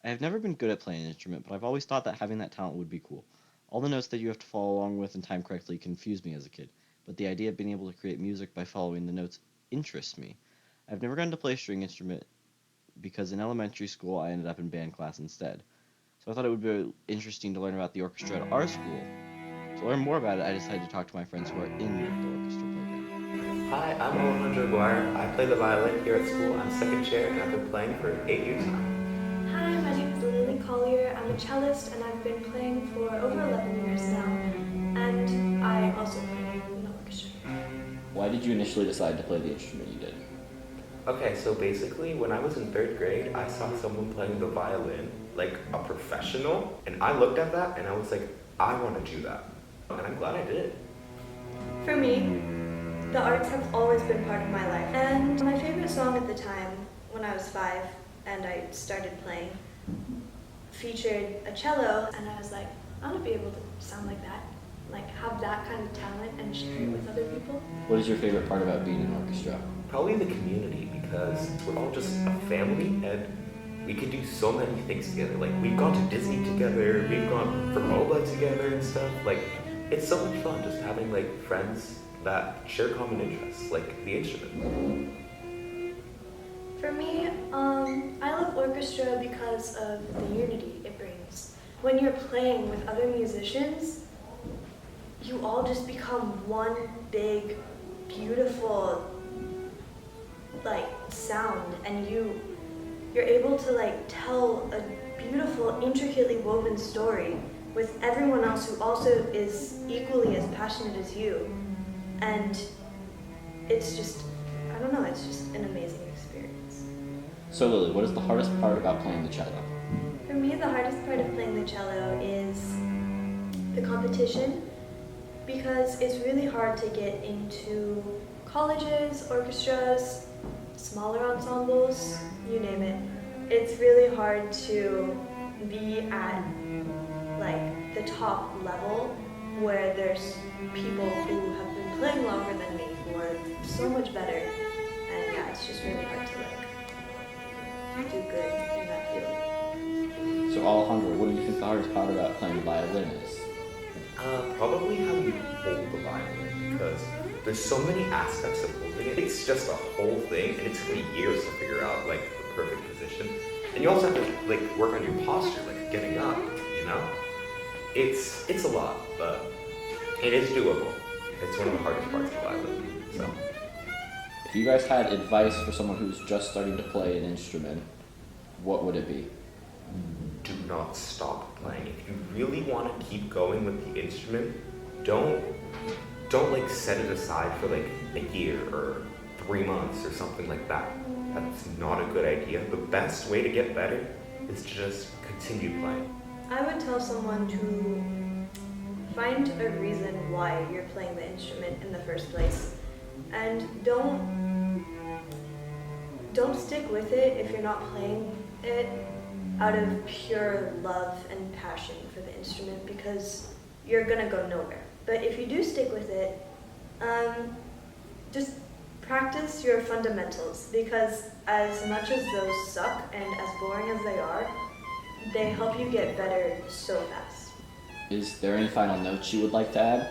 I have never been good at playing an instrument, but I've always thought that having that talent would be cool. All the notes that you have to follow along with and time correctly confused me as a kid, but the idea of being able to create music by following the notes interests me. I've never gotten to play a string instrument because in elementary school I ended up in band class instead. So I thought it would be interesting to learn about the orchestra at our school. To learn more about it, I decided to talk to my friends who are in the orchestra program. Hi, I'm Alejandro Aguirre. I play the violin here at school. I'm second chair and I've been playing for 8 years now. Hi, my name is Lily Collier. I'm a cellist and I've been playing for over 11 years now. And I also play in the orchestra. Why did you initially decide to play the instrument you did? Okay, so basically when I was in 3rd grade, I saw someone playing the violin, like a professional, and I looked at that and I was like, I want to do that. And I'm glad I did. For me, the arts have always been part of my life. And my favorite song at the time, when I was 5 and I started playing, featured a cello, and I was like, I want to be able to sound like that, like have that kind of talent and share it with other people. What is your favorite part about being in an orchestra? Probably the community, because we're all just a family and we can do so many things together. Like, we've gone to Disney together, we've gone for MOBA together and stuff. Like, it's so much fun just having like friends that share common interests, like the instrument. For me, I love orchestra because of the unity it brings. When you're playing with other musicians, you all just become one big, beautiful, like, sound, and you're able to like tell a beautiful, intricately woven story with everyone else who also is equally as passionate as you. And it's just, I don't know, it's just an amazing experience. So Lily, what is the hardest part about playing the cello? For me, the hardest part of playing the cello is the competition, because it's really hard to get into colleges, orchestras, smaller ensembles, you name it. It's really hard to be at like the top level where there's people who have been playing longer than me who are so much better, and yeah, it's just really hard to like do good in that field. So Alejandro, what do you think the hardest part about playing the violin is? Probably how you hold the violin, because there's so many aspects of holding it. It's just a whole thing, and it took me years to figure out like the perfect position. And you also have to like work on your posture, like getting up, you know? It's a lot, but it is doable. It's one of the hardest parts of the violin. So If you guys had advice for someone who's just starting to play an instrument, what would it be? do not stop playing. If you really want to keep going with the instrument, don't like set it aside for like a year or 3 months or something like that. That's not a good idea. The best way to get better is to just continue playing. I would tell someone to find a reason why you're playing the instrument in the first place, and don't stick with it if you're not playing it out of pure love and passion for the instrument, because you're gonna go nowhere. But if you do stick with it, just practice your fundamentals, because as much as those suck and as boring as they help you get better so fast. Is there any final notes you would like to add?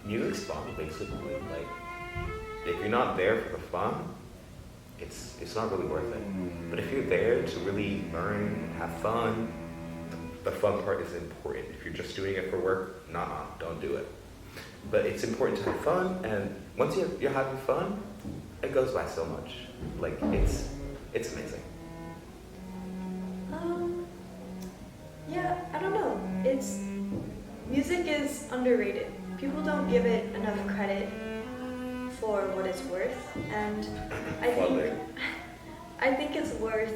Music's fun, basically. Like, if you're not there for the fun, it's not really worth it. But if you're there to really learn, have fun, the fun part is important. If you're just doing it for work, don't do it. But it's important to have fun, and once you're having fun, it goes by so much. Like, it's amazing. Yeah, I don't know. Music is underrated. People don't give it enough credit for what it's worth, and I think it's worth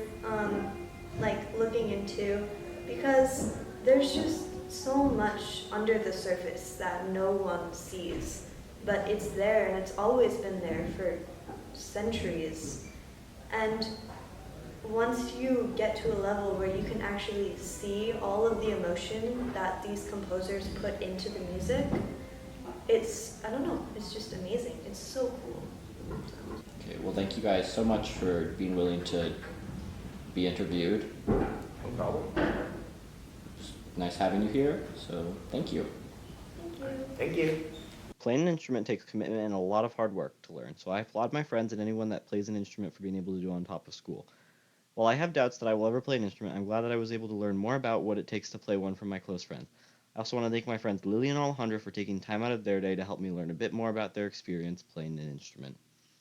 looking into, because there's just so much under the surface that no one sees, but it's there, and it's always been there for centuries. And once you get to a level where you can actually see all of the emotion that these composers put into the music, it's just amazing. It's so cool. Okay, well thank you guys so much for being willing to be interviewed. No problem. nice having you here. So thank you. Thank you. Thank you. Playing an instrument takes commitment and a lot of hard work to learn, so I applaud my friends and anyone that plays an instrument for being able to do it on top of school. While I have doubts that I will ever play an instrument, I'm glad that I was able to learn more about what it takes to play one from my close friends. I also want to thank my friends Lily and Alejandra for taking time out of their day to help me learn a bit more about their experience playing an instrument.